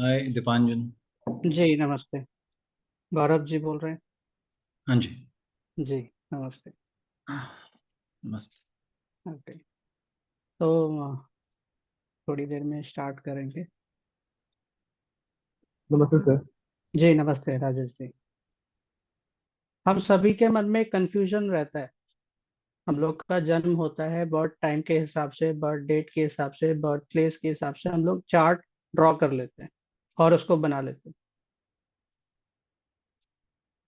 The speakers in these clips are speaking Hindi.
हाय दीपांजन। जी नमस्ते। गौरव जी बोल रहे हैं। हाँ जी। जी नमस्ते। मस्त। ओके। तो थोड़ी देर में स्टार्ट करेंगे। नमस्ते सर। जी नमस्ते राजेश जी। हम सभी के मन में कंफ्यूजन रहता है। हम लोग का जन्म होता है बर्थ टाइम के हिसाब से, बर्थ डेट के हिसाब से, बर्थ प्लेस के हिसाब से हम लोग चार्ट ड्रॉ कर लेते हैं और उसको बना लेते हैं।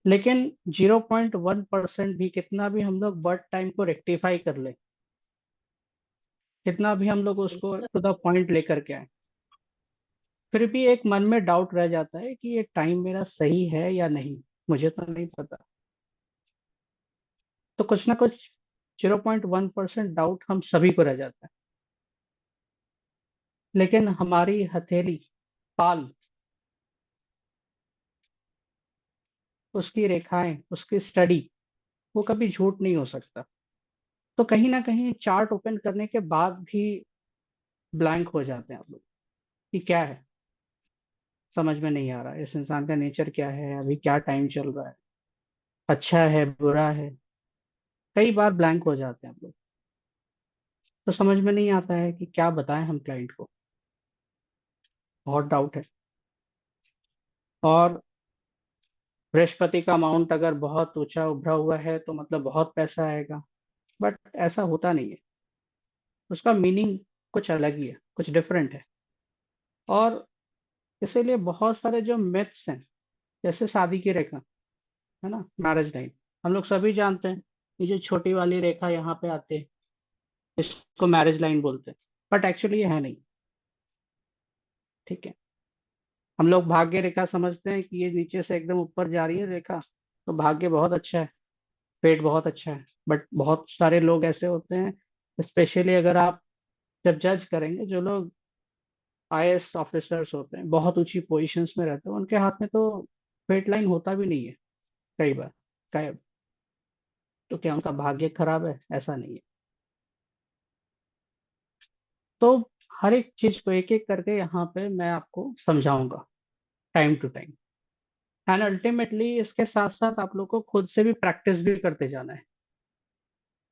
लेकिन 0.1% भी, कितना भी हम लोग बर्थ टाइम को रेक्टिफाई कर ले, कितना भी हम लोग उसको टू द पॉइंट लेकर के आए, फिर भी एक मन में डाउट रह जाता है कि ये टाइम मेरा सही है या नहीं। मुझे तो नहीं पता। तो कुछ ना कुछ 0.1% डाउट हम सभी को रह जाता है। लेकिन हमारी हथेली, पाल, उसकी रेखाएं, उसकी स्टडी, वो कभी झूठ नहीं हो सकता। तो कहीं ना कहीं चार्ट ओपन करने के बाद भी ब्लैंक हो जाते हैं आप लोग कि क्या है, समझ में नहीं आ रहा इस इंसान का नेचर क्या है, अभी क्या टाइम चल रहा है, अच्छा है बुरा है। कई बार ब्लैंक हो जाते हैं आप लोग। तो समझ में नहीं आता है कि क्या बताएं हम क्लाइंट को। बहुत डाउट है। और बृहस्पति का अमाउंट अगर बहुत ऊंचा उभरा हुआ है तो मतलब बहुत पैसा आएगा। बट ऐसा होता नहीं है। उसका मीनिंग कुछ अलग ही है, कुछ डिफरेंट है। और इसीलिए बहुत सारे जो मिथ्स हैं, जैसे शादी की रेखा, है ना, मैरिज लाइन, हम लोग सभी जानते हैं। ये जो छोटी वाली रेखा यहाँ पे आते हैं, इसको मैरिज लाइन बोलते हैं। बट एक्चुअली ये है नहीं। ठीक है। हम लोग भाग्य रेखा समझते हैं कि ये नीचे से एकदम ऊपर जा रही है रेखा, तो भाग्य बहुत अच्छा है, पेट बहुत अच्छा है। बट बहुत सारे लोग ऐसे होते हैं, स्पेशली अगर आप जब जज करेंगे, जो लोग आईएएस ऑफिसर्स होते हैं, बहुत ऊंची पोजीशंस में रहते हैं, उनके हाथ में तो स्ट्रेट लाइन होता भी नहीं है कई बार, गायब। तो क्या उनका भाग्य खराब है? ऐसा नहीं है। तो हर एक चीज को एक एक करके यहाँ पे मैं आपको समझाऊंगा, time to time. And ultimately इसके साथ साथ आप लोग को खुद से भी प्रैक्टिस भी करते जाना है।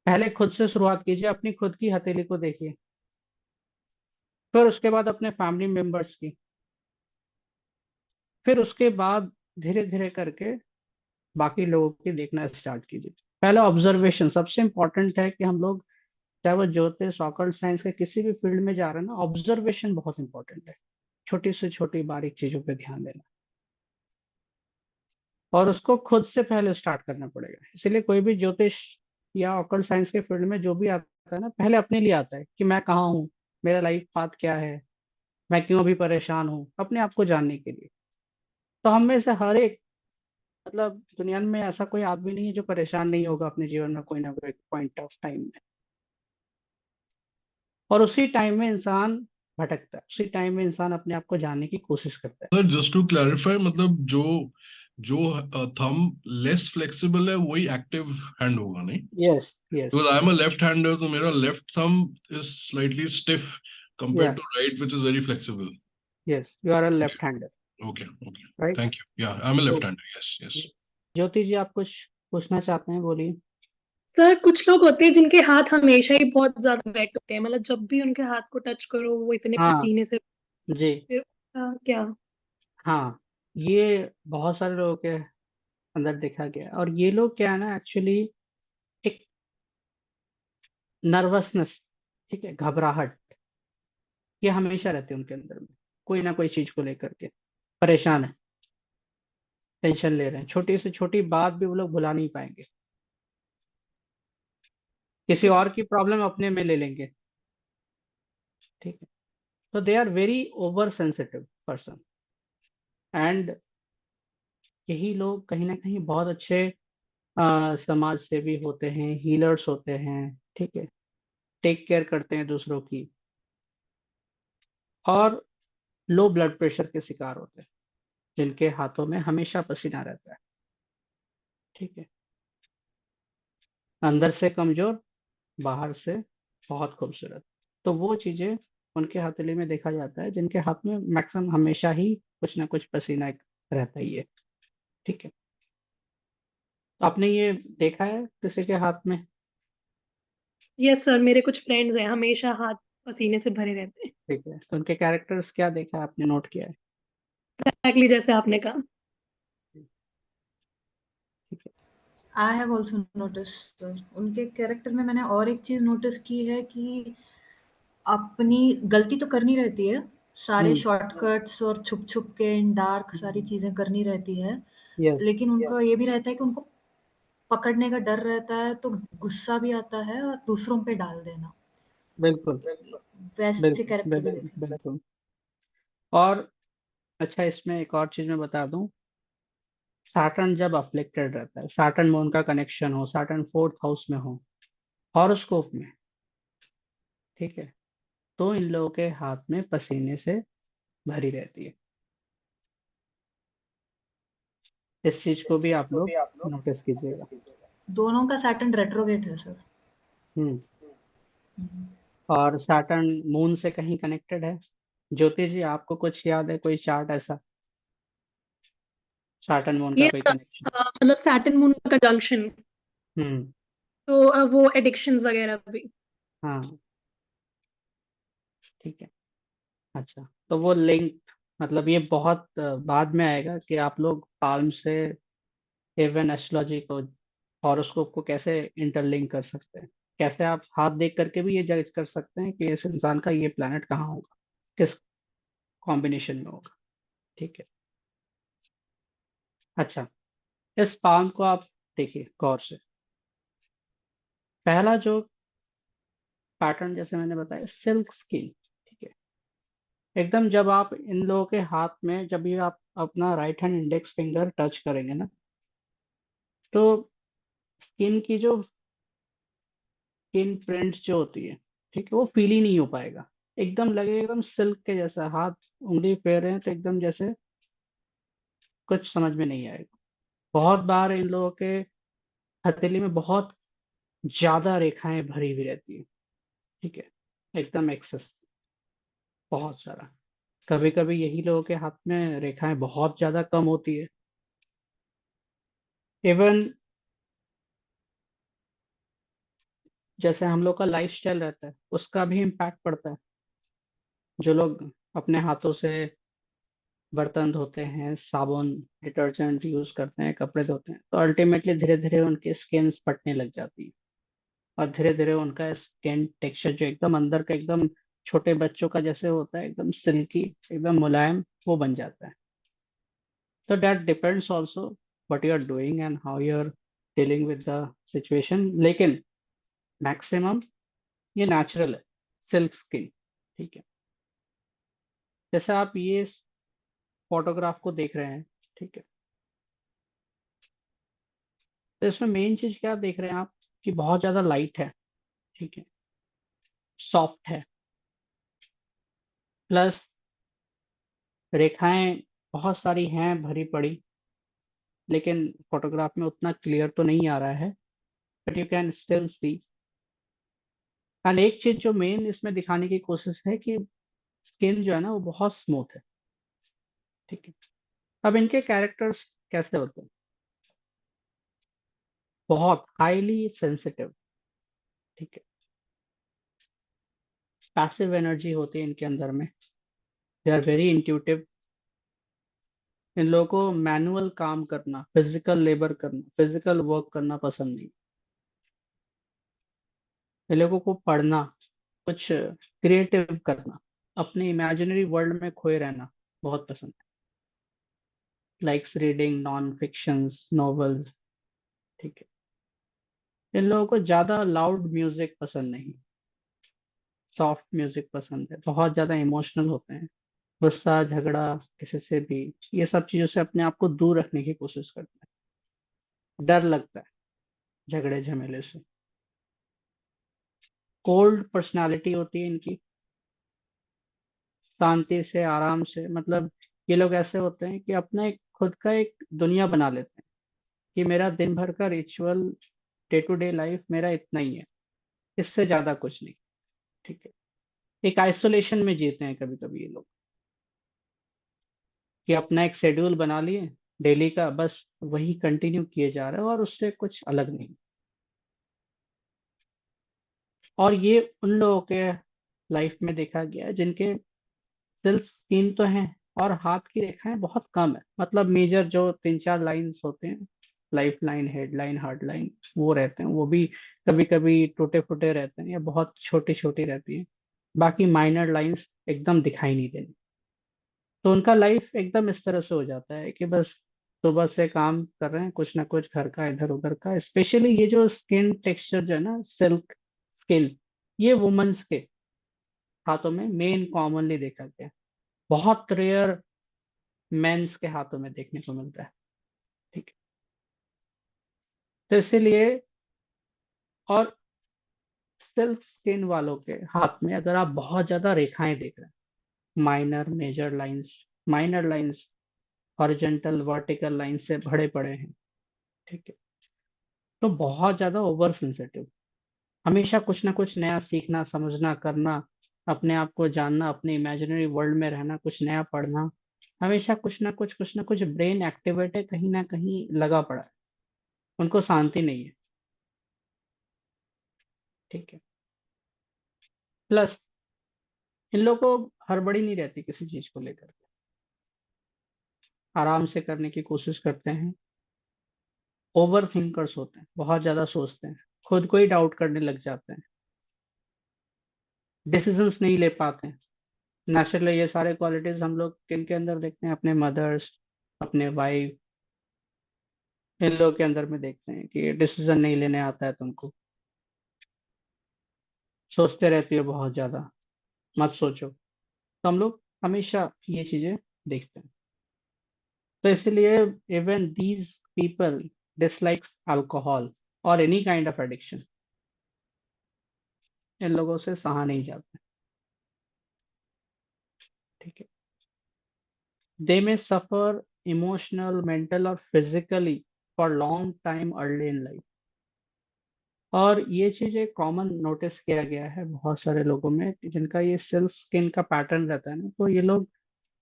पहले खुद से शुरुआत कीजिए, अपनी खुद की हथेली को देखिए, फिर उसके बाद अपने फैमिली मेंबर्स की, फिर उसके बाद धीरे धीरे करके बाकी लोगों की देखना स्टार्ट कीजिए। पहले ऑब्जर्वेशन सबसे इंपॉर्टेंट है कि हम लोग, चाहे वो ज्योतिष, ऑकल्ट साइंस के किसी भी फील्ड में जा रहे हैं ना, ऑब्जर्वेशन बहुत इंपॉर्टेंट है। छोटी से छोटी बारीक चीजों पे ध्यान देना, और उसको खुद से पहले स्टार्ट करना पड़ेगा। इसलिए कोई भी ज्योतिष या ऑकल्ट साइंस के फील्ड में जो भी आता है ना, पहले अपने लिए आता है कि मैं कहाँ हूँ, मेरा लाइफ पाथ क्या है, मैं क्यों अभी परेशान हूँ, अपने आप को जानने के लिए। तो हम में से हर एक, मतलब दुनिया में ऐसा कोई आदमी नहीं है जो परेशान नहीं होगा अपने जीवन में कोई ना कोई पॉइंट ऑफ टाइम में। और उसी टाइम में इंसान भटकता है, उसी टाइम में इंसान अपने आप को जानने की कोशिश करता है। सर जस्ट टू क्लैरिफाई, मतलब जो जो थंब लेस फ्लेक्सिबल है वही एक्टिव हैंड होगा, नहीं? Yes yes. Because I am a left hander, तो मेरा left thumb is slightly stiff compare या to right which is very flexible. Yes, you are a okay, left hander, okay, okay. Right. Thank you. Yeah I am a left hander, yes, yes. Jyoti ji, आप कुछ पूछना चाहते हैं, बोलिए। सर कुछ लोग होते हैं जिनके हाथ हमेशा ही बहुत ज्यादा वेट होते हैं, मतलब जब भी उनके हाथ को टच करो वो इतने हाँ पसीने से जी। फिर क्या? हाँ, ये बहुत सारे लोगों के अंदर देखा गया है। और ये लोग क्या है ना, एक्चुअली एक नर्वसनेस, ठीक है, घबराहट, ये हमेशा रहते हैं उनके अंदर में। कोई ना कोई चीज को लेकर के परेशान है, टेंशन ले रहे हैं। छोटी से छोटी बात भी वो लोग भुला नहीं पाएंगे, किसी और की प्रॉब्लम अपने में ले लेंगे। ठीक है। तो they are very over sensitive person. And यही लोग कहीं ना कहीं बहुत अच्छे समाज सेवी होते हैं, हीलर्स होते हैं। ठीक है। टेक केयर करते हैं दूसरों की। और लो ब्लड प्रेशर के शिकार होते हैं, जिनके हाथों में हमेशा पसीना रहता है। ठीक है। अंदर से कमजोर, बाहर से बहुत खूबसूरत। तो वो चीजें उनके हथेली में देखा जाता है जिनके हाथ में मैक्सिमम हमेशा ही कुछ ना कुछ पसीना रहता ही है। ठीक है, तो आपने ये देखा है किसी के हाथ में? यस सर, मेरे कुछ फ्रेंड्स हैं, हमेशा हाथ पसीने से भरे रहते हैं। ठीक है, तो उनके कैरेक्टर्स क्या देखा है, आपने नोट किया है? एग्जैक्टली जैसे आपने कहा। ठीक है। I have also notice sir, उनके कैरेक्टर में मैंने और एक चीज नोटिस की है कि अपनी गलती तो करनी रहती है, सारे हम्म। शॉर्टकट्स और छुप छुप के इन डार्क सारी चीजें करनी रहती है, यस। लेकिन उनका ये भी रहता है कि उनको पकड़ने का डर रहता है, तो गुस्सा भी आता है और दूसरों पे डाल देना, बिल्कुल वैसे बिल्कुल कैरेक्टर भी बिल्कुल देखे। बिल्कुल। और अच्छा, इसमें एक और चीज मैं बता दूं, सैटर्न जब अफ्लिक्टेड रहता है, सैटर्न में उनका कनेक्शन हो, सैटर्न फोर्थ हाउस में हो हॉरोस्कोप में, ठीक है, तो इन लोगों के हाथ में पसीने से भरी रहती है। इस चीज को भी आप लोग नोटिस कीजिएगा। दोनों का सैटर्न रेट्रोगेट है सर। हम्म। और सैटर्न मून से कहीं कनेक्टेड है? ज्योति जी, आपको कुछ याद है, कोई चार्ट ऐसा सैटर्न मून का ये कोई सर, कनेक्शन? मतलब सैटर्न मून का कंजंक्शन, हम्म। तो वो एडिक्शंस वगैरह भी। हाँ, ठीक है। अच्छा, तो वो लिंक, मतलब ये बहुत बाद में आएगा कि आप लोग पाल्म से इवन एस्ट्रोलॉजी को, हॉरोस्कोप को कैसे इंटरलिंक कर सकते हैं, कैसे आप हाथ देख करके भी ये जज कर सकते हैं कि इस इंसान का ये प्लैनेट कहाँ होगा, किस कॉम्बिनेशन में होगा। ठीक है। अच्छा, इस पाल्म को आप देखिए गौर से। पहला जो पैटर्न, जैसे मैंने बताया, सिल्क स्किन। ठीक है, एकदम जब आप इन लोगों के हाथ में, जब ये आप अपना right hand index finger touch करेंगे ना, तो स्किन की जो स्किन प्रिंट जो होती है, ठीक है, वो फील ही नहीं हो पाएगा। एकदम लगेगा एकदम सिल्क के जैसा, हाथ उंगली फेर रहे हैं तो एकदम जैसे कुछ समझ में नहीं आएगा। बहुत बार इन लोगों के हथेली में बहुत ज्यादा रेखाएं भरी हुई रहती है। ठीक है, एकदम एक्सेस, बहुत सारा। कभी कभी यही लोगों के हाथ में रेखाएं बहुत ज्यादा कम होती है। इवन जैसे हम लोग का लाइफस्टाइल रहता है, उसका भी इम्पैक्ट पड़ता है। जो लोग अपने हाथों से बर्तन धोते हैं, साबुन डिटर्जेंट यूज करते हैं, कपड़े धोते हैं, तो अल्टीमेटली धीरे धीरे उनकी स्किन फटने लग जाती है, और धीरे धीरे उनका स्किन टेक्सचर जो एकदम अंदर का एकदम छोटे बच्चों का जैसे होता है, एकदम सिल्की, एकदम मुलायम, वो बन जाता है। तो that depends also what you are doing and how you are dealing with the situation, लेकिन मैक्सिमम ये नेचुरल है, सिल्क स्किन। ठीक है, जैसे आप ये फोटोग्राफ को देख रहे हैं, ठीक है, तो इसमें मेन चीज क्या देख रहे हैं आप, कि बहुत ज्यादा लाइट है, ठीक है, सॉफ्ट है, प्लस रेखाएं बहुत सारी हैं भरी पड़ी, लेकिन फोटोग्राफ में उतना क्लियर तो नहीं आ रहा है, but you can still see. And एक चीज जो मेन इसमें दिखाने की कोशिश है कि स्किन जो है ना, वो बहुत स्मूथ है। ठीक है, अब इनके कैरेक्टर्स कैसे होते हैं, बहुत हाईली सेंसिटिव, ठीक है, पैसिव एनर्जी होती है इनके अंदर में, दे आर वेरी इंट्यूटिव। इन लोगों को मैनुअल काम करना, फिजिकल लेबर करना, फिजिकल वर्क करना पसंद नहीं। इन लोगों को पढ़ना, कुछ क्रिएटिव करना, अपने इमेजिनरी वर्ल्ड में खोए रहना बहुत पसंद है। Likes reading non fictions, novels. ठीक है, इन लोगों को ज्यादा लाउड म्यूजिक पसंद नहीं, सॉफ्ट म्यूजिक पसंद है। बहुत ज्यादा इमोशनल होते हैं, गुस्सा झगड़ा किसी से भी, ये सब चीजों से अपने आप को दूर रखने की कोशिश करते हैं। डर लगता है झगड़े झमेले से। कोल्ड पर्सनालिटी होती है इनकी, शांति से आराम से, मतलब ये लोग ऐसे होते हैं कि अपना एक खुद का एक दुनिया बना लेते हैं कि मेरा दिन भर का ritual, day to day life मेरा इतना ही है, इससे ज्यादा कुछ नहीं। ठीक है, एक आइसोलेशन में जीते हैं कभी कभी ये लोग, कि अपना एक शेड्यूल बना लिए डेली का, बस वही कंटिन्यू किए जा रहे हैं और उससे कुछ अलग नहीं। और ये उन लोगों के लाइफ में देखा गया है जिनके सिल्क स्किन तो है और हाथ की रेखाएं बहुत कम है, मतलब मेजर जो 3-4 लाइंस होते हैं, life line, head line, heart line, वो रहते हैं, वो भी कभी कभी टूटे फूटे रहते हैं या बहुत छोटी छोटी रहती हैं। बाकी माइनर लाइंस एकदम दिखाई नहीं देनी। तो उनका लाइफ एकदम इस तरह से हो जाता है कि बस सुबह से काम कर रहे हैं, कुछ ना कुछ घर का इधर उधर का। स्पेशली ये जो स्किन टेक्सचर जो है ना, सिल्क स्किन, ये वुमेन्स के हाथों में मेन कॉमनली देखा गया है। बहुत रेयर मेंस के हाथों में देखने को मिलता है। ठीक है, तो इसीलिए, और सिल्क स्किन वालों के हाथ में अगर आप बहुत ज्यादा रेखाएं देख रहे हैं, minor major lines, minor lines horizontal vertical line से भरे पड़े हैं, ठीक है, तो बहुत ज्यादा ओवर सेंसिटिव, हमेशा कुछ ना कुछ नया सीखना, समझना, करना, अपने आप को जानना, अपने इमेजिनरी वर्ल्ड में रहना, कुछ नया पढ़ना, हमेशा कुछ ना कुछ ब्रेन एक्टिवेट है, कहीं ना कहीं लगा पड़ा है, उनको शांति नहीं है। ठीक है, प्लस इन लोगों को हड़बड़ी नहीं रहती किसी चीज को लेकर के, आराम से करने की कोशिश करते हैं। ओवर थिंकर्स होते हैं, बहुत ज्यादा सोचते हैं, खुद को ही डाउट करने लग जाते हैं, डिसीजंस नहीं ले पाते हैं। नेचुरली ये सारे क्वालिटीज हम लोग किन के अंदर देखते हैं? अपने मदर्स, अपने वाइफ, इन लोगों के अंदर में देखते हैं कि डिसीजन नहीं लेने आता है तुमको, सोचते रहती हो बहुत ज्यादा, मत सोचो। तो हम लोग हमेशा ये चीजें देखते हैं। तो इसलिए even these people dislikes alcohol और एनी काइंड ऑफ एडिक्शन, इन लोगों से सहा नहीं जाता। ठीक है, दे में सफर इमोशनल, मेंटल और physically for long time early in life. और ये चीज एक कॉमन नोटिस किया गया है बहुत सारे लोगों में कि जिनका ये सिल्क स्किन का पैटर्न रहता है ना, तो ये लोग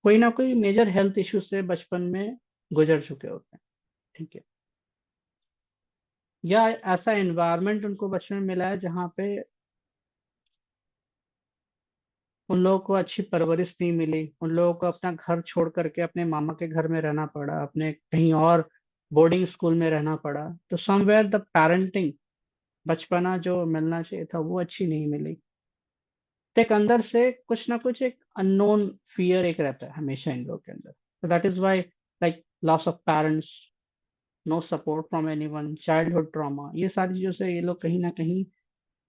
कोई ना कोई मेजर हेल्थ इश्यू से बचपन में गुजर चुके होते हैं। ठीक है, या ऐसा एनवायरनमेंट उनको बचपन में मिला है जहाँ पे उन लोगों को अच्छी परवरिश नहीं मिली, उन लोगों को अपना घर छोड़ करके अपने मामा के घर में रहना पड़ा, अपने कहीं और बोर्डिंग स्कूल में रहना पड़ा। तो समवेयर द पेरेंटिंग, बचपना जो मिलना चाहिए था वो अच्छी नहीं मिली। तो एक अंदर से कुछ ना कुछ एक अननोन फियर एक रहता है हमेशा इन लोगों के अंदर। तो that is why, like loss of parents, no support from anyone, childhood trauma, ये सारी चीजों से ये लोग कहीं ना कहीं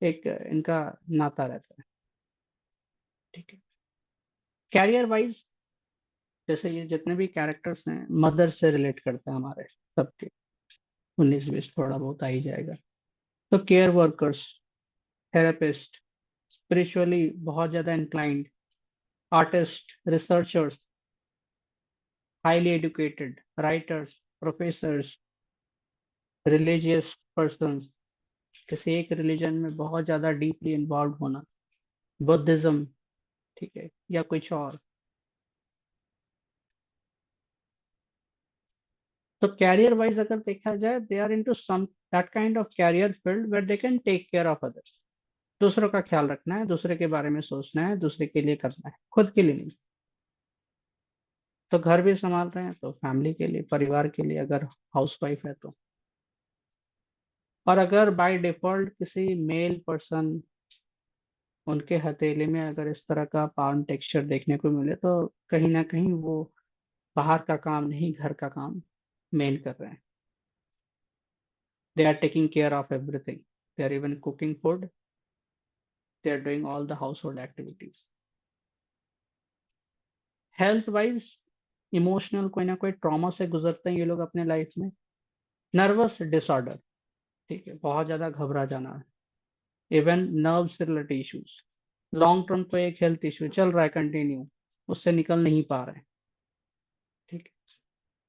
एक इनका नाता रहता है। ठीक है, कैरियर वाइज, जैसे ये जितने भी कैरेक्टर्स हैं, मदर से रिलेट करते हैं हमारे सबके, 19-20 थोड़ा बहुत आ ही जाएगा। तो केयर वर्कर्स, थेरेपिस्ट, स्पिरिचुअली बहुत ज्यादा inclined, artist, researchers, highly educated, writers, professors, religious persons, किसी एक रिलीजन में बहुत ज्यादा डीपली इन्वॉल्व होना, बुद्धिज्म, ठीक है, या कुछ और। तो कैरियर वाइज अगर देखा जाए, they are into some that kind of career field where they can take care of others. दूसरों का ख्याल रखना है, दूसरे के बारे में सोचना है, दूसरे के लिए करना है, खुद के लिए नहीं। तो घर भी संभाल रहे हैं तो फैमिली के लिए, परिवार के लिए, अगर हाउसवाइफ है तो। और अगर बाय डिफॉल्ट किसी मेल पर्सन, उनके हथेली में अगर इस तरह का पाम टेक्सचर देखने को मिले, तो कहीं ना कहीं वो बाहर का काम नहीं, घर का काम मेन कर रहे हैं। They are taking care of everything, they are even cooking food, they are doing all the household activities. Health wise, emotional कोई ना कोई ट्रॉमा से गुजरते हैं ये लोग अपने लाइफ में। नर्वस डिसऑर्डर, ठीक है, बहुत ज्यादा घबरा जाना है, इवन नर्व से रिलेटेड इश्यूज, लॉन्ग टर्म कोई एक हेल्थ इश्यू चल रहा है कंटिन्यू, उससे निकल नहीं पा रहे हैं। ठीक है,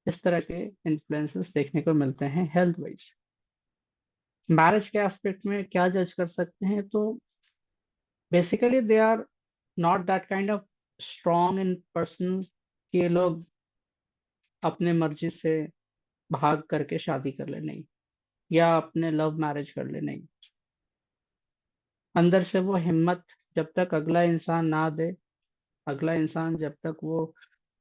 इस तरह के इन्फ्लुएंसेस देखने को मिलते हैं हेल्थ वाइज। मैरिज के एस्पेक्ट में क्या जज कर सकते हैं? तो basically they are not that kind of strong in person कि ये लोग अपने मर्जी से भाग करके शादी कर ले, नहीं, या अपने लव मैरिज कर ले, नहीं। अंदर से वो हिम्मत जब तक अगला इंसान ना दे, अगला इंसान जब तक वो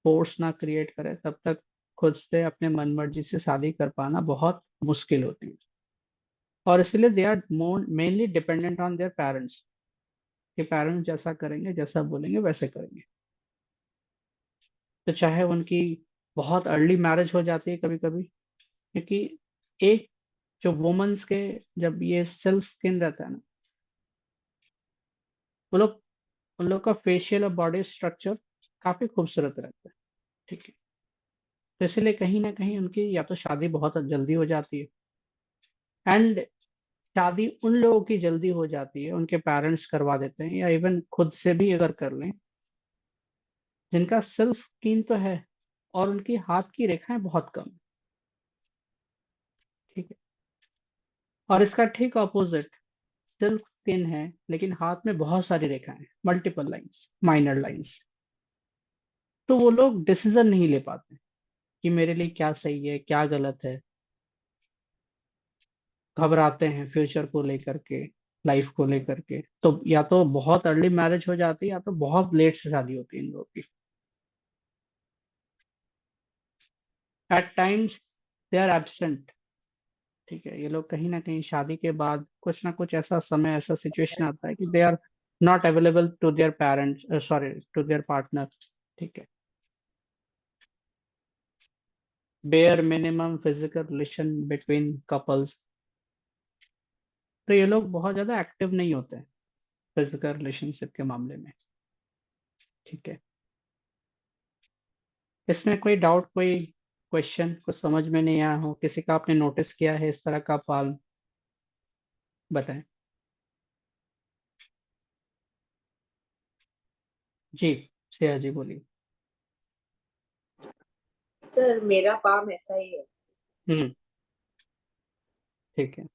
फोर्स ना क्रिएट करे, तब तक खुद से अपने मन मर्जी से शादी कर पाना बहुत मुश्किल होती है। और इसलिए they are mainly dependent on their parents, कि पेरेंट्स जैसा करेंगे, जैसा बोलेंगे वैसे करेंगे। तो चाहे उनकी बहुत अर्ली मैरिज हो जाती है कभी कभी, क्योंकि एक जो वुमेन्स के जब ये सिल्क स्किन रहता है ना, वो लोग उन लोग का फेशियल और बॉडी स्ट्रक्चर काफी खूबसूरत रहता है, ठीक है। तो इसलिए कहीं ना कहीं उनकी या तो शादी बहुत जल्दी हो जाती है, एंड शादी उन लोगों की जल्दी हो जाती है, उनके पेरेंट्स करवा देते हैं, या इवन खुद से भी अगर कर लें, जिनका सिल्क स्किन तो है और उनकी हाथ की रेखाएं बहुत कम है, ठीक है। और इसका ठीक ऑपोजिट, सिल्क स्किन है लेकिन हाथ में बहुत सारी रेखाएं हैं, मल्टीपल लाइंस, माइनर लाइंस। तो वो लोग डिसीजन नहीं ले पाते कि मेरे लिए क्या सही है, क्या गलत है। घबराते हैं फ्यूचर को लेकर के, लाइफ को लेकर के। तो या तो बहुत अर्ली मैरिज हो जाती है, या तो बहुत लेट से शादी होती है इन लोगों की। At times they are absent, ठीक है। ये लोग कहीं ना कहीं शादी के बाद कुछ ना कुछ ऐसा समय, ऐसा सिचुएशन आता है कि they are not available to their parents, sorry, to their partner, ठीक है। Bare minimum physical relation between couples. तो ये लोग बहुत ज्यादा एक्टिव नहीं होते हैं फिजिकल रिलेशनशिप के मामले में, ठीक है। इसमें कोई डाउट, कोई क्वेश्चन, कुछ समझ में नहीं आया हो, किसी का आपने नोटिस किया है इस तरह का पाल, बताएं। जी, श्रेया जी बोलिए। सर मेरा पाम ऐसा ही है। हम्म, ठीक है।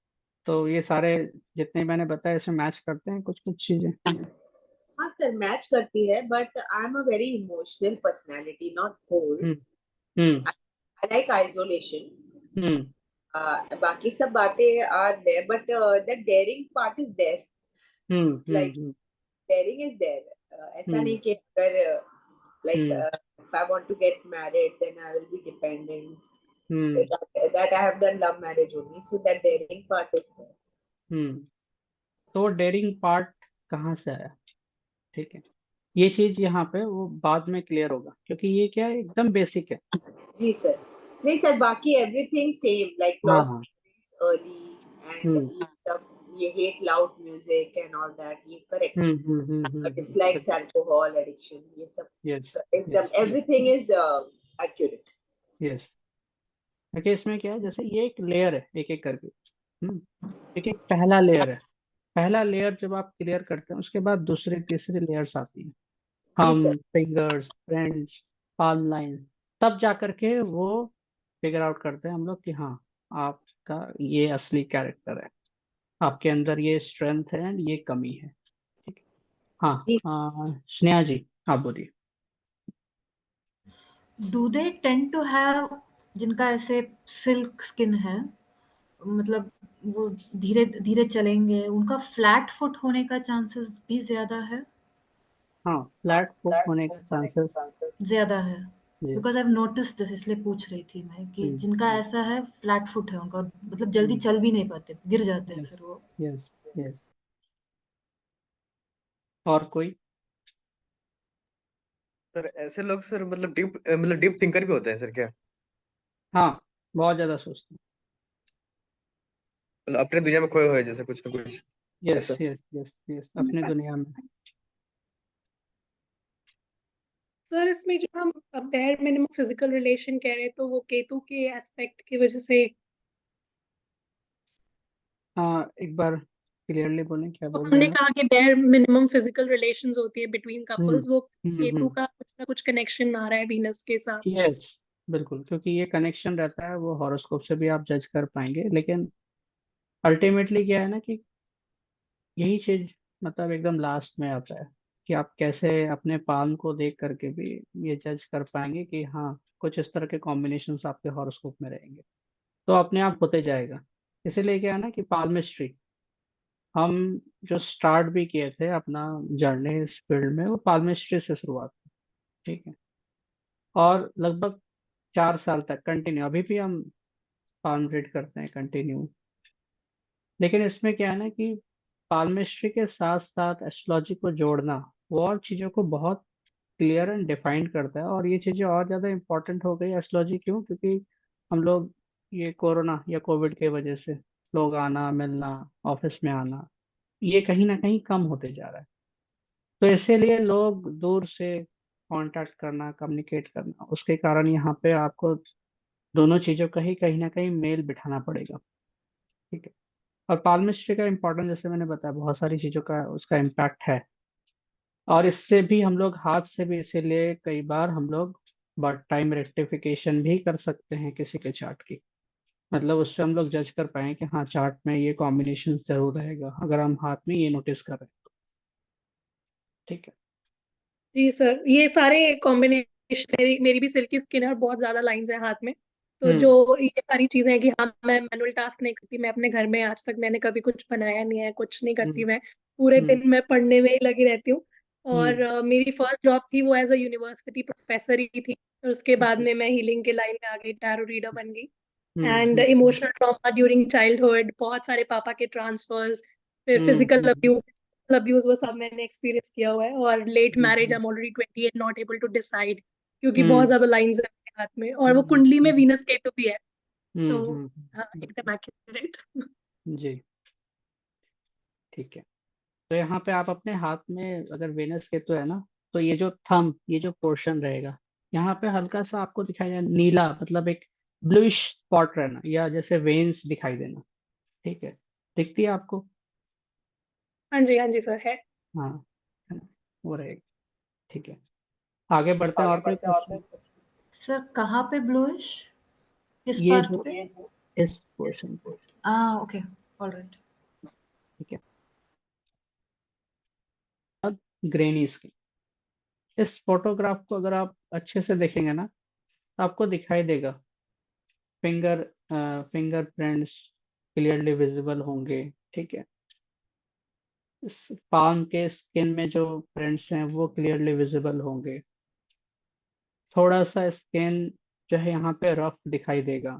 तो ये सारे जितने मैंने बताया इसमें मैच करते हैं कुछ कुछ चीजें। हाँ सर, मैच करती है, but I am a very emotional personality, not cold. Hmm hmm I like isolation. Hmm बाकी सब बातें are there, but the daring part is there. Hmm like hmm daring is there. ऐसा हम्म नहीं कि अगर like hmm if I want to get married, then I will be dependent. Hmm That I have done love marriage only, so that daring part is there. हम्म। तो डेयरिंग पार्ट कहाँ से आया, ठीक है। ये चीज यहाँ पे वो बाद में क्लियर होगा, क्योंकि ये क्या है, एकदम बेसिक है। जी सर। नहीं सर, बाकी everything same, like हाँ lost हाँ। memories early and हम्म ये सब, ये hate loud music and all that, ये correct. Dislikes alcohol addiction, ये सब यस एकदम yes everything is accurate. Yes. देखिए इसमें क्या है, जैसे ये एक लेयर है, एक एक करके। एक एक पहला लेयर है। पहला लेयर जब आप क्लियर करते हैं, उसके बाद दूसरी तीसरी लेयर्स आती हैं, जी हम, sir. Fingers, friends, palm line. तब जा करके वो फिगर आउट करते हैं हम लोग कि हाँ, आपका ये असली कैरेक्टर है, आपके अंदर ये स्ट्रेंथ है एंड ये कमी है, ठीक है। हाँ, जी स्नेहा जी आप बोलिए। Do they tend to have, जिनका ऐसे सिल्क स्किन है, मतलब वो धीरे धीरे चलेंगे, उनका फ्लैट फुट होने का चांसेस भी ज्यादा है। हाँ, फ्लैट फुट होने का चांसेस। ज्यादा है, yes. Because I notice this, इसलिए पूछ रही थी मैं कि जिनका ऐसा है, फ्लैट फुट है उनका, मतलब जल्दी चल भी नहीं पाते, गिर जाते हैं फिर वो। Yes yes. और कोई? सर ऐसे लोग सर मतलब डीप थिंकर भी होते हैं सर क्या? हाँ, बहुत ज्यादा सोचते हैं। मतलब अपने दुनिया में खोए हुए जैसे कुछ ना कुछ यस ऐसा। यस यस यस, अपने दुनिया में। सर इसमें जो हम बेयर मिनिमम फिजिकल रिलेशन कह रहे हैं, तो वो केतु के एस्पेक्ट की वजह से, हाँ, एक बार क्लियरली बोलें, क्या तो बोल रहे हमने हैं आप? कहा कि बेयर मिनिमम फिजिकल रिलेशंस होती है बिटवीन हम्म कपल्स, वो केतु हम्म। का कुछ ना कुछ कनेक्शन आ रहा है वीनस के साथ। यस, बिल्कुल, क्योंकि ये कनेक्शन रहता है, वो हॉरोस्कोप से भी आप जज कर पाएंगे, लेकिन अल्टीमेटली क्या है ना कि यही चीज मतलब एकदम लास्ट में आता है कि आप कैसे अपने पाल्म को देख करके भी ये जज कर पाएंगे कि हाँ कुछ इस तरह के कॉम्बिनेशंस आपके हॉरोस्कोप में रहेंगे, तो अपने आप होते जाएगा। इसीलिए क्या है ना कि पाल्मिस्ट्री हम जो स्टार्ट भी किए थे अपना जर्नी इस फील्ड में, वो पाल्मिस्ट्री से शुरुआत की, ठीक है। और लगभग 4 साल तक कंटिन्यू, अभी भी हम पाल्म रीड करते हैं कंटिन्यू। लेकिन इसमें क्या है ना कि पाल्मिस्ट्री के साथ साथ एस्ट्रोलॉजी को जोड़ना वो और चीज़ों को बहुत क्लियर एंड डिफाइन करता है। और ये चीज़ें और ज़्यादा इम्पोर्टेंट हो गई एस्ट्रोलॉजी, क्यों? क्योंकि हम लोग ये कोरोना या कोविड के वजह से लोग आना मिलना, ऑफिस में आना, ये कहीं ना कहीं कम होते जा रहा है। तो इसीलिए लोग दूर से कांटेक्ट करना, कम्युनिकेट करना, उसके कारण यहाँ पे आपको दोनों चीज़ों का ही कहीं ना कहीं मेल बिठाना पड़ेगा, ठीक है। और पाल्मिस्ट्री का इम्पोर्टेंस जैसे मैंने बताया, बहुत सारी चीज़ों का उसका इम्पैक्ट है। और इससे भी हम लोग हाथ से भी, इसीलिए कई बार हम लोग बर्थ टाइम रेक्टिफिकेशन भी कर सकते हैं किसी के चार्ट की। मतलब उससे हम लोग जज कर पाए कि हाँ चार्ट में ये कॉम्बिनेशन जरूर रहेगा, अगर हम हाथ में ये नोटिस कर रहे हैं तो, ठीक है। जी सर, ये सारे कॉम्बिनेशन, मेरी भी सिल्की स्किन है और बहुत ज्यादा लाइंस है हाथ में। तो हम्म जो ये सारी चीजें हैं कि हाँ मैं मैनुअल टास्क नहीं करती, मैं अपने घर में आज तक मैंने कभी कुछ बनाया नहीं है, कुछ नहीं करती हम्म मैं। पूरे हम्म दिन मैं पढ़ने में ही लगी रहती हूँ। और हम्म मेरी फर्स्ट जॉब थी वो एज अ यूनिवर्सिटी प्रोफेसर ही थी। और उसके बाद ओके में मैं हीलिंग के लाइन में आ गई, टैरो रीडर बन गई। Hmm and hmm emotional trauma during childhood, बहुत सारे पापा के ट्रांसफर्स, फिर hmm physical hmm abuse abuse, वो सब मैंने एक्सपीरियंस किया हुआ है। और late marriage, I hmm am already 28, not able to decide, क्योंकि बहुत हम्म ज्यादा लाइंस है मेरे हाथ में, और वो हम्म कुंडली में हम्म वीनस केतु भी है। तो हाँ, बिल्कुल एकदम एक्यूरेट। जी, ठीक है। तो यहाँ पे आप अपने हाथ में अगर वेनस के तो है ना, तो ये जो थंब, ये जो पोर्शन रहेगा, यहाँ पे हल्का सा आपको दिखाई देना नीला, मतलब एक ब्लूइश स्पॉट रहना, या जैसे वेन्स दिखाई देना, ठीक है। दिखती है आपको? हाँ जी सर, है। हाँ, है ना? वो रहेगा, ठीक है। आगे बढ़ते हैं, और कोई क्वेश्चन? सर कहाँ पे ब्लूइश, किस ये पार्ट जो पे? इस पोर्शन पे, ओके, ऑलराइट। ठीक है। अब ग्रेनी स्किन, इस फोटोग्राफ को अगर आप अच्छे से देखेंगे ना, तो आपको दिखाई देगा फिंगर फिंगरप्रिंट्स क्लियरली विजिबल होंगे, ठीक है। इस पाम के स्किन में जो प्रिंट्स हैं वो क्लियरली विजिबल होंगे। थोड़ा सा स्किन जो है यहाँ पे रफ दिखाई देगा,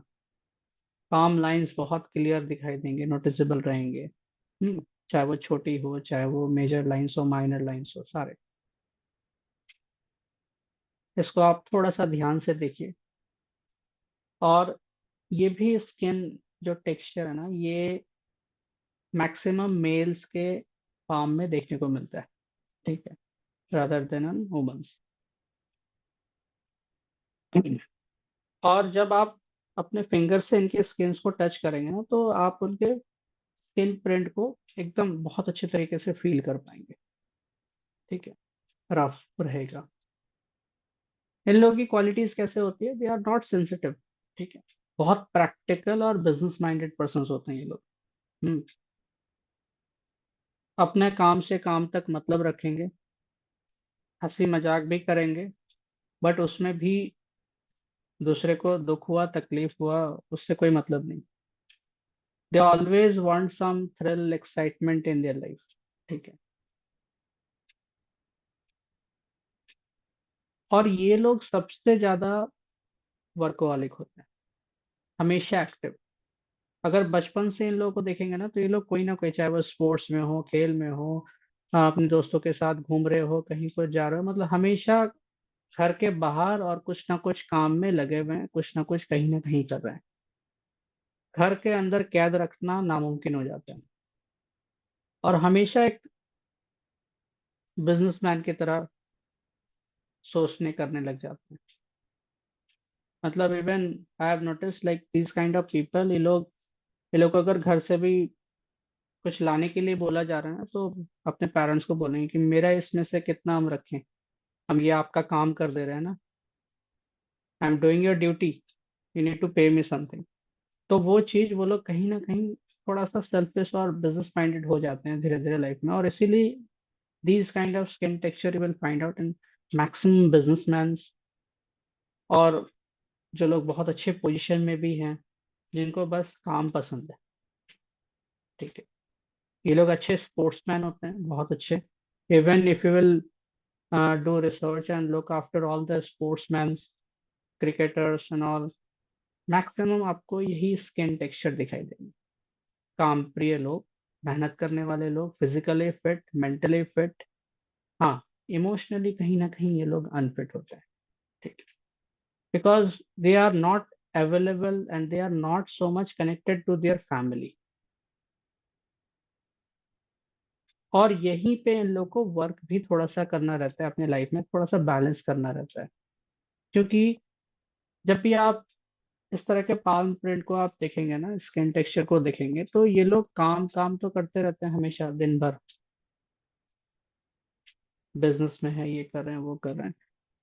पाम लाइंस बहुत क्लियर दिखाई देंगे, नोटिसेबल रहेंगे। चाहे वो छोटी हो, चाहे वो मेजर लाइंस हो, माइनर लाइंस हो, सारे। इसको आप थोड़ा सा ध्यान से देखिए। और ये भी स्किन जो टेक्सचर है ना, ये मैक्सिमम मेल्स के पाम में देखने को मिलता है, ठीक है, रादर देन ऑन वुमेन्स। और जब आप अपने फिंगर से इनके स्किन्स को टच करेंगे ना, तो आप उनके स्किन प्रिंट को एकदम बहुत अच्छे तरीके से फील कर पाएंगे, ठीक है। रफ रहेगा। इन लोगों की क्वालिटीज कैसे होती है? दे आर नॉट सेंसिटिव, ठीक है। बहुत प्रैक्टिकल और बिजनेस माइंडेड पर्सन होते हैं ये लोग। हम्म अपने काम से काम तक मतलब रखेंगे, हंसी मजाक भी करेंगे, बट उसमें भी दूसरे को दुख हुआ, तकलीफ हुआ, उससे कोई मतलब नहीं। They always want some thrill, excitement in their life, ठीक है। और ये लोग सबसे ज्यादा वर्कोहॉलिक होते हैं, हमेशा एक्टिव। अगर बचपन से इन लोगों को देखेंगे ना, तो ये लोग कोई ना कोई, चाहे वो स्पोर्ट्स में हो, खेल में हो, अपने दोस्तों के साथ घूम रहे हो, कहीं को जा रहे हो, मतलब हमेशा घर के बाहर और कुछ ना कुछ काम में लगे हुए हैं, कुछ ना कुछ कहीं ना कहीं कर रहे हैं। घर के अंदर कैद रखना नामुमकिन हो जाता है। और हमेशा एक बिजनेसमैन की तरह सोचने करने लग जाते हैं। मतलब even I have notice like this kind of people, ये लोग को अगर घर से भी कुछ लाने के लिए बोला जा रहा है ना, तो अपने पेरेंट्स को बोलेंगे कि मेरा इसमें से कितना हम रखें, हम ये आपका काम कर दे रहे हैं ना, I am doing your duty, you need to pay me something. तो वो चीज़ वो लोग कहीं ना कहीं थोड़ा सा सेल्फिश और बिजनेस माइंडेड हो जाते हैं धीरे धीरे लाइफ में, और इसीलिए These kind of skin texture you will find out in maximum businessmen, और जो लोग बहुत अच्छे पोजीशन में भी हैं, जिनको बस काम पसंद है, ठीक है। ये लोग अच्छे स्पोर्ट्समैन होते हैं, बहुत अच्छे। Even if you will do research and look after all the sportsmen, cricketers and all, maximum आपको यही स्किन टेक्सचर दिखाई देंगे। काम प्रिय लोग, मेहनत करने वाले लोग, फिजिकली फिट, मेंटली फिट, हाँ इमोशनली कहीं ना कहीं ये लोग अनफिट होते हैं, ठीक है, because they are not available and they are not so much connected to their family. और यहीं पे इन लोग को वर्क भी थोड़ा सा करना रहता है, अपने लाइफ में थोड़ा सा बैलेंस करना रहता है, क्योंकि जब भी आप इस तरह के पाल्म प्रिंट को आप देखेंगे ना, स्किन टेक्सचर को देखेंगे, तो ये लोग काम काम तो करते रहते हैं हमेशा दिन भर, बिजनेस में है, ये कर रहे हैं वो कर रहे हैं,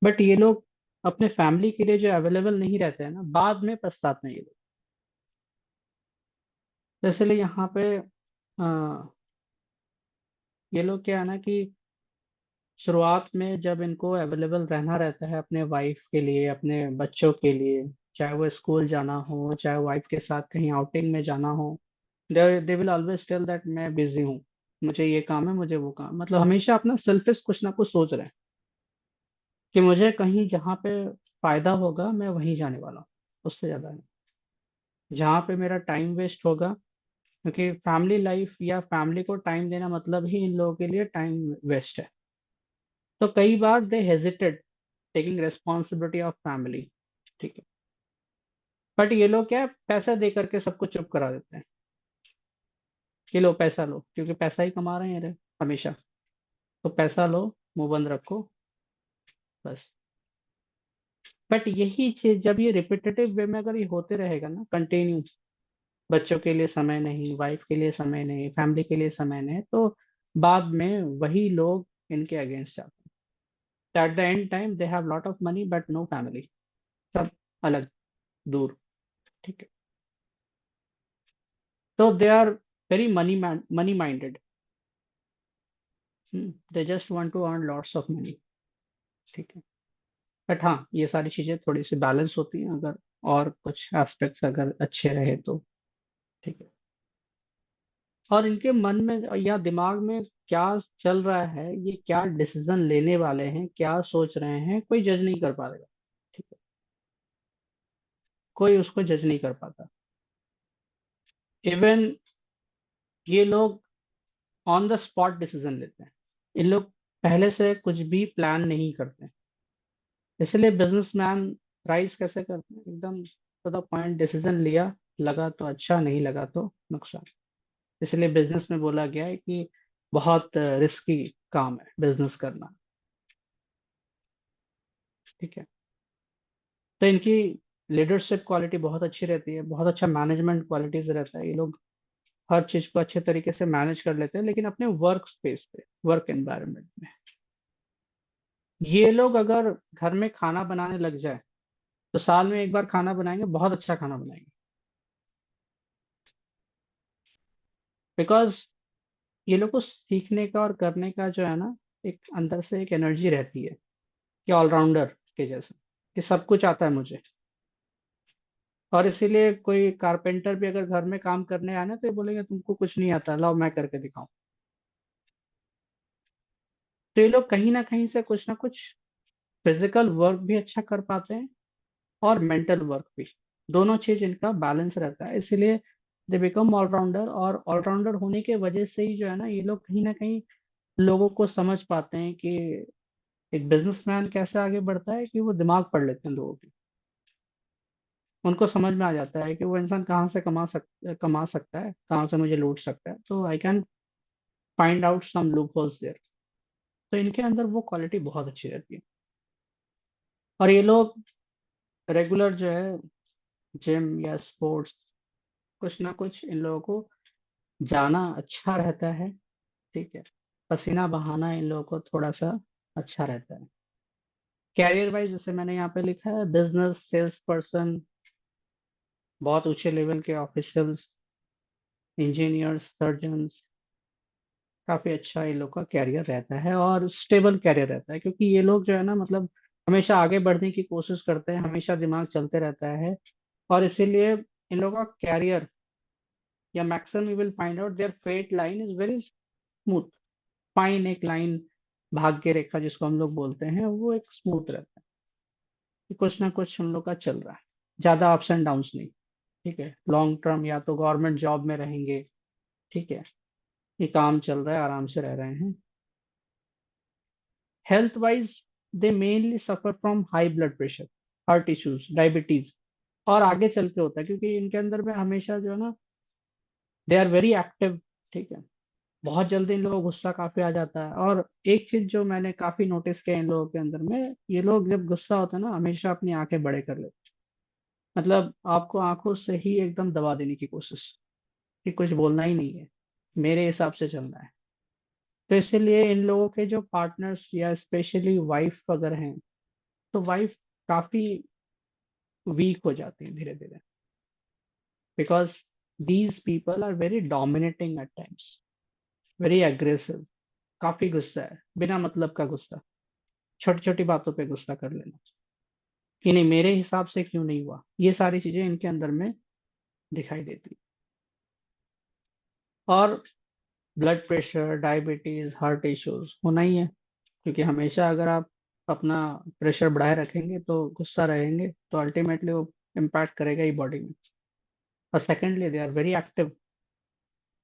बट ये लोग अपने फैमिली के लिए जो अवेलेबल नहीं रहते हैं ना, बाद में पछताते हैं ये लोग। तो इसलिए यहाँ पे ये लोग क्या है ना कि शुरुआत में जब इनको अवेलेबल रहना रहता है अपने वाइफ के लिए, अपने बच्चों के लिए, चाहे वो स्कूल जाना हो, चाहे वाइफ के साथ कहीं आउटिंग में जाना हो, they will always tell that मैं बिजी हूँ, मुझे ये काम है, मुझे वो काम, मतलब हमेशा अपना सेल्फिश कुछ ना कुछ सोच रहे हैं कि मुझे कहीं जहाँ पे फायदा होगा मैं वहीं जाने वाला हूँ, उससे ज्यादा नहीं। जहाँ पे मेरा टाइम वेस्ट होगा, क्योंकि फैमिली लाइफ या फैमिली को टाइम देना मतलब ही इन लोगों के लिए टाइम वेस्ट है। तो कई बार दे hesitated taking responsibility of family, ठीक है, बट ये लोग क्या है, पैसा दे करके सबको चुप करा देते हैं कि लो पैसा लो, क्योंकि पैसा ही कमा रहे हैं ये हमेशा, तो पैसा लो, मुंह बंद रखो, बस। बट यही चीज जब ये रिपीटेटिव वे में अगर ये होते रहेगा ना कंटिन्यू, बच्चों के लिए समय नहीं, वाइफ के लिए समय नहीं, फैमिली के लिए समय नहीं, तो बाद में वही लोग इनके अगेंस्ट जाते हैं। At the end time they have lot of money but no family, सब अलग, दूर, ठीक है। तो they are very money minded, they just want to earn lots of money, ठीक है। बट हाँ, ये सारी चीजें थोड़ी सी बैलेंस होती हैं अगर और कुछ एस्पेक्ट्स अगर अच्छे रहे तो, ठीक है। और इनके मन में या दिमाग में क्या चल रहा है, ये क्या डिसीजन लेने वाले हैं, क्या सोच रहे हैं, कोई जज नहीं कर पाएगा, ठीक है, कोई उसको जज नहीं कर पाता। इवन ये लोग ऑन द स्पॉट डिसीजन लेते हैं, इन लोग पहले से कुछ भी प्लान नहीं करते, इसलिए बिजनेसमैन राइज कैसे करते हैं, एकदम टू द पॉइंट, डिसीजन लिया, लगा तो अच्छा, नहीं लगा तो नुकसान। इसलिए बिजनेस में बोला गया है कि बहुत रिस्की काम है बिजनेस करना, ठीक है। तो इनकी लीडरशिप क्वालिटी बहुत अच्छी रहती है, बहुत अच्छा मैनेजमेंट क्वालिटीज रहता है, ये लोग हर चीज को अच्छे तरीके से मैनेज कर लेते हैं, लेकिन अपने वर्क स्पेस पे, वर्क एनवायरनमेंट में ये लोग अगर घर में खाना बनाने लग जाए तो साल में एक बार खाना बनाएंगे, बहुत अच्छा खाना बनाएंगे, बिकॉज ये लोग को सीखने का और करने का जो है ना, एक अंदर से एक एनर्जी रहती है कि ऑलराउंडर के जैसा, कि सब कुछ आता है मुझे। और इसीलिए कोई कारपेंटर भी अगर घर में काम करने आए ना, तो ये बोलेंगे तुमको कुछ नहीं आता, लाओ मैं करके दिखाऊं। तो ये लोग कहीं ना कहीं से कुछ ना कुछ फिजिकल वर्क भी अच्छा कर पाते हैं और मेंटल वर्क भी, दोनों चीज इनका बैलेंस रहता है, इसीलिए दे बिकम ऑलराउंडर। और ऑलराउंडर होने के वजह से ही जो है ना, ये लोग कहीं ना कहीं लोगों को समझ पाते हैं कि एक बिजनेसमैन कैसे आगे बढ़ता है, कि वो दिमाग पढ़ लेते हैं लोगों की, उनको समझ में आ जाता है कि वो इंसान कहाँ से कमा सकता है, कहाँ से मुझे लूट सकता है, तो I can find out some loopholes there. तो इनके अंदर वो क्वालिटी बहुत अच्छी रहती है। और ये लोग रेगुलर जो है जिम या स्पोर्ट्स, कुछ ना कुछ इन लोगों को जाना अच्छा रहता है, ठीक है, पसीना बहाना इन लोगों को थोड़ा सा अच्छा रहता है। कैरियर वाइज जैसे मैंने यहाँ पे लिखा है, बिजनेस, सेल्स पर्सन, बहुत ऊंचे लेवल के ऑफिशियल्स, इंजीनियर्स, सर्जन्स, काफी अच्छा ये लोग का कैरियर रहता है और स्टेबल कैरियर रहता है, क्योंकि ये लोग जो है ना मतलब हमेशा आगे बढ़ने की कोशिश करते हैं, हमेशा दिमाग चलते रहता है, और इसीलिए इन लोगों का कैरियर या maximum you will find out their fate line is very smooth, fine एक लाइन, भाग्य रेखा जिसको हम लोग बोलते हैं, वो एक स्मूथ रहता है कि कुछ ना कुछ हम लोग का चल रहा है, ज्यादा अप्स एंड डाउन्स नहीं। ठीक है, लॉन्ग टर्म या तो गवर्नमेंट जॉब में रहेंगे, ठीक है, ये काम चल रहा है, आराम से रह रहे हैं। Health wise they mainly suffer from high blood pressure, heart issues, diabetes, और आगे चल के होता है क्योंकि इनके अंदर में हमेशा जो है ना दे आर वेरी एक्टिव। ठीक है, बहुत जल्दी इन लोगों को गुस्सा काफी आ जाता है, और एक चीज जो मैंने काफी नोटिस किया इन लोगों के अंदर में, ये लोग जब गुस्सा होता है ना हमेशा अपनी आंखें बड़े कर लेते हैं, मतलब आपको आंखों से ही एकदम दबा देने की कोशिश कि कुछ बोलना ही नहीं है, मेरे हिसाब से चलना है। तो इसीलिए इन लोगों के जो पार्टनर्स या स्पेशली वाइफ अगर हैं, तो वाइफ काफी वीक हो जाती है धीरे धीरे, because these people are very dominating at times, very aggressive, काफी गुस्सा है, बिना मतलब का गुस्सा, छोटी छोटी बातों पे गुस्सा कर लेना कि नहीं मेरे हिसाब से क्यों नहीं हुआ, ये सारी चीजें इनके अंदर में दिखाई देती। और blood pressure, diabetes, heart issues होना ही है, क्योंकि हमेशा अगर आप अपना प्रेशर बढ़ाए रखेंगे तो गुस्सा रहेंगे तो अल्टीमेटली वो इम्पैक्ट करेगा ही बॉडी में। और secondly they are very active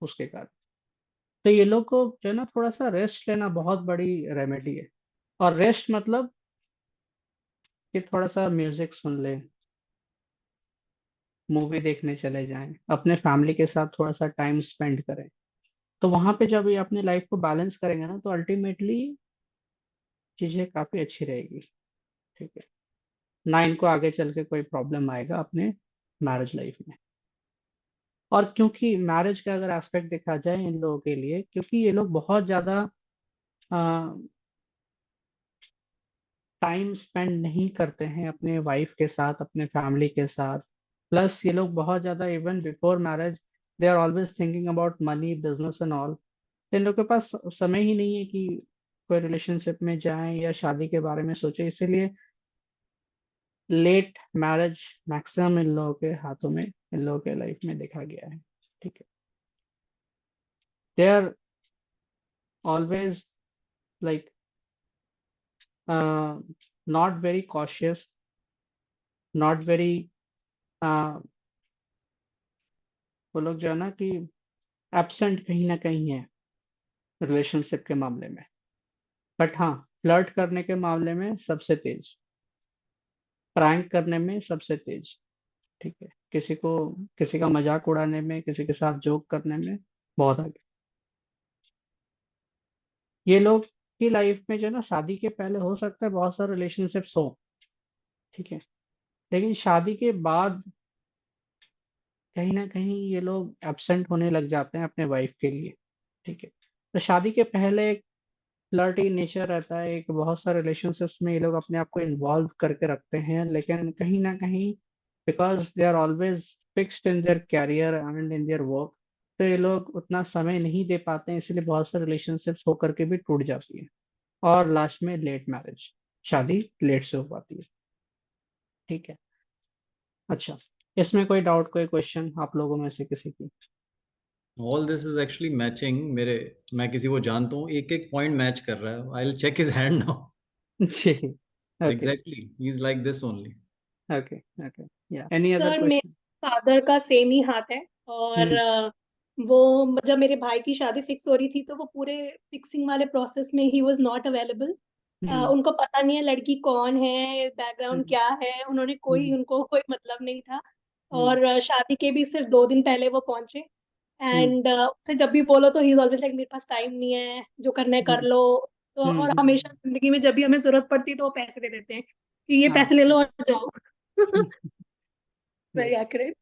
उसके कारण। तो ये लोग को जो है ना थोड़ा सा रेस्ट लेना बहुत बड़ी रेमेडी है। और रेस्ट मतलब कि थोड़ा सा म्यूजिक सुन ले, मूवी देखने चले जाएं, अपने फैमिली के साथ थोड़ा सा टाइम स्पेंड करें, तो वहां पे जब ये अपनी लाइफ को बैलेंस करेंगे ना तो अल्टीमेटली चीजें काफी अच्छी रहेगी। ठीक है, ना इनको आगे चल के कोई प्रॉब्लम आएगा अपने मैरिज लाइफ में। और क्योंकि मैरिज का अगर एस्पेक्ट देखा जाए इन लोगों के लिए, क्योंकि ये लोग बहुत ज्यादा टाइम स्पेंड नहीं करते हैं अपने वाइफ के साथ, अपने फैमिली के साथ, प्लस ये लोग बहुत ज्यादा even before marriage they are always thinking about money, business and all. इन लोग के पास समय ही नहीं है कि कोई रिलेशनशिप में जाएं या शादी के बारे में सोचे, इसीलिए लेट मैरिज मैक्सिमम इन लोगों के हाथों में, इन लोगों के लाइफ में देखा गया है। ठीक है, they are always like not very cautious, not very, वो लोग जो है ना कि एब्सेंट कहीं ना कहीं है रिलेशनशिप के मामले में, बट हाँ फ्लर्ट करने के मामले में सबसे तेज, प्रैंक करने में सबसे तेज। ठीक है, किसी को, किसी का मजाक उड़ाने में, किसी के साथ जोक करने में बहुत आगे। ये लोग की लाइफ में जो है ना शादी के पहले हो सकता है बहुत सारे रिलेशनशिप्स हो, ठीक है, लेकिन शादी के बाद कहीं ना कहीं ये लोग एब्सेंट होने लग जाते हैं अपने वाइफ के लिए। ठीक है, तो शादी के पहले एक फ्लर्टी नेचर रहता है, एक बहुत सारे रिलेशनशिप्स में ये लोग अपने आप को इन्वॉल्व करके रखते हैं, लेकिन कहीं ना कहीं because they are always fixed in their career and in their work, तो ये लोग उतना समय नहीं दे पाते हैं, इसलिए बहुत सारे रिलेशनशिप्स होकर के भी टूट जाती है, और लास्ट में लेट मैरिज, शादी लेट से हो पाती है। ठीक है, अच्छा, इसमें कोई डाउट, कोई क्वेश्चन आप लोगों में से किसी की? All this is actually matching मेरे, मैं किसी को जानता हूँ, एक एक पॉइंट मैच कर रहा है। I'll check his hand now. जी, okay Exactly, he's like this only. Okay okay, या एनी अदर सर मेरे क्वेश्चन? फादर का सेम ही हाथ है, और वो जब मेरे भाई की शादी फिक्स हो रही थी तो वो पूरे फिक्सिंग वाले प्रोसेस में ही वाज नॉट अवेलेबल। उनको पता नहीं है लड़की कौन है, बैकग्राउंड क्या है, उनको कोई मतलब नहीं था। और शादी के भी सिर्फ 2 दिन पहले वो पहुंचे, एंड उससे जब भी बोलो तो ही इज ऑलवेज लाइक मेरे पास टाइम नहीं है, जो करना है कर लो। तो और हमेशा जिंदगी में जब भी हमें जरूरत पड़ती है तो वो पैसे दे देते हैं कि ये पैसे ले लो और जाओ। Very yes, accurate.